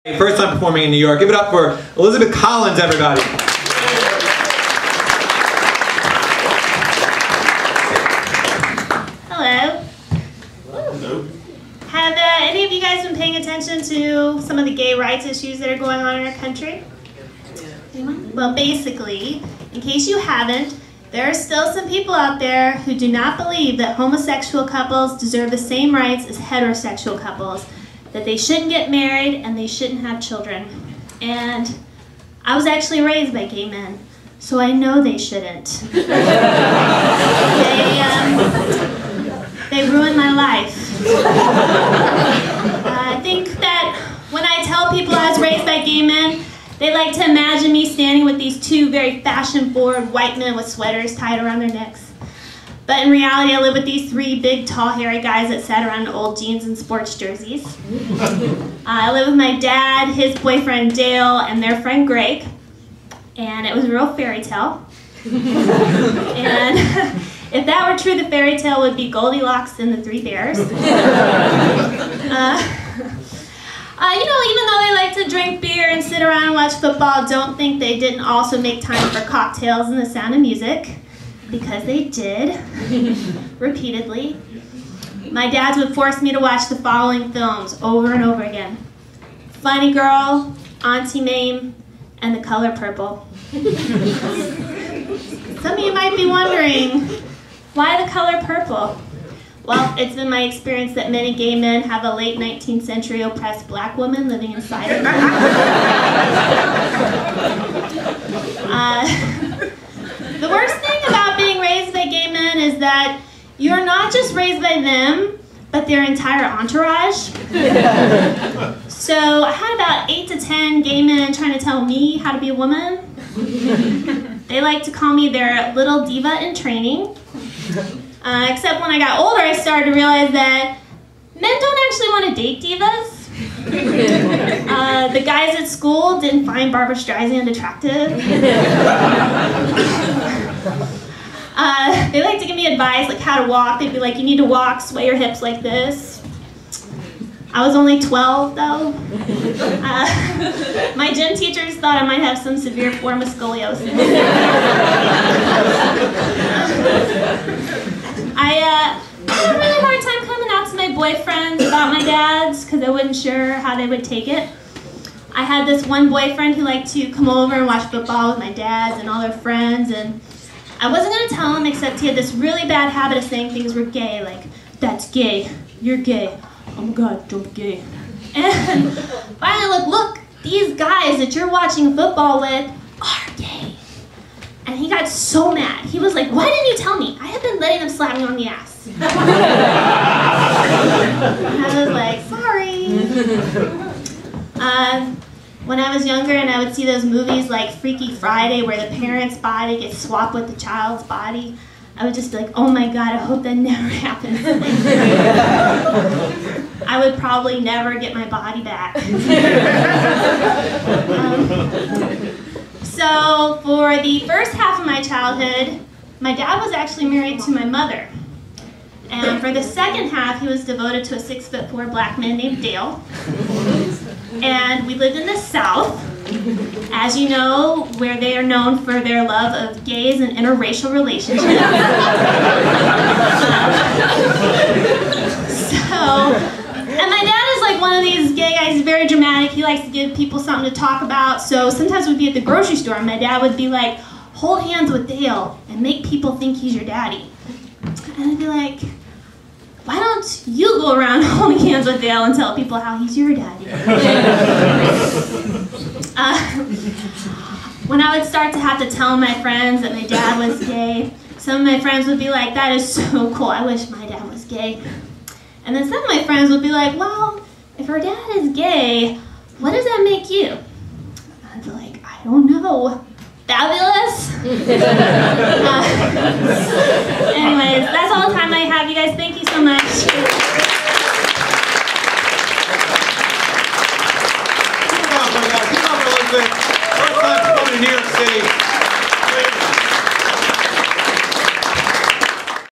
First time performing in New York. Give it up for Elizabeth Collins, everybody. Hello. Hello. Have any of you guys been paying attention to some of the gay rights issues that are going on in our country? Anyone? Well, basically, in case you haven't, there are still some people out there who do not believe that homosexual couples deserve the same rights as heterosexual couples, that they shouldn't get married and they shouldn't have children. And I was actually raised by gay men, so I know they shouldn't. They ruined my life. I think that when I tell people I was raised by gay men, they like to imagine me standing with these two very fashion-forward white men with sweaters tied around their necks. But in reality, I live with these three big, tall, hairy guys that sat around in old jeans and sports jerseys. I live with my dad, his boyfriend Dale, and their friend Greg. And it was a real fairy tale. And if that were true, the fairy tale would be Goldilocks and the Three Bears. Even though they like to drink beer and sit around and watch football, don't think they didn't also make time for cocktails and the sound of music. Because they did, repeatedly. My dad would force me to watch the following films over and over again: Funny Girl, Auntie Mame, and The Color Purple. Some of you might be wondering, why The Color Purple? Well, it's been my experience that many gay men have a late 19th century oppressed black woman living inside of them. The worst thing about being raised by gay men is that you're not just raised by them, but their entire entourage. So I had about 8 to 10 gay men trying to tell me how to be a woman. They like to call me their little diva in training. Except when I got older, I started to realize that men don't actually want to date divas. The guys at school didn't find Barbra Streisand attractive. They like to give me advice, like how to walk. They'd be like, you need to walk, sway your hips like this. I was only 12, though. My gym teachers thought I might have some severe form of scoliosis. I had a really hard time coming out to my boyfriends about my dads because I wasn't sure how they would take it. I had this one boyfriend who liked to come over and watch football with my dads and all their friends, and I wasn't going to tell him, except he had this really bad habit of saying things were gay, like, that's gay, you're gay, oh my god, don't be gay. And finally, look, these guys that you're watching football with are gay. And he got so mad. He was like, why didn't you tell me? I have been letting them slap me on the ass. And I was like, sorry. When I was younger and I would see those movies like Freaky Friday where the parent's body gets swapped with the child's body, I would just be like, oh my god, I hope that never happens. I would probably never get my body back. So for the first half of my childhood, my dad was actually married to my mother. And for the second half, he was devoted to a 6'4" black man named Dale. And we lived in the South, as you know, where they are known for their love of gays and interracial relationships. And my dad is like one of these gay guys, he's very dramatic, he likes to give people something to talk about, so sometimes we'd be at the grocery store and my dad would be like, hold hands with Dale and make people think he's your daddy. And I'd be like, why don't you go around holding hands with Dale and tell people how he's your daddy? When I would start to have to tell my friends that my dad was gay, some of my friends would be like, that is so cool, I wish my dad was gay. And then some of my friends would be like, well, if her dad is gay, what does that make you? I'd be like, I don't know. Fabulous? Anyways, that's all the time I have. You guys, thank you so much.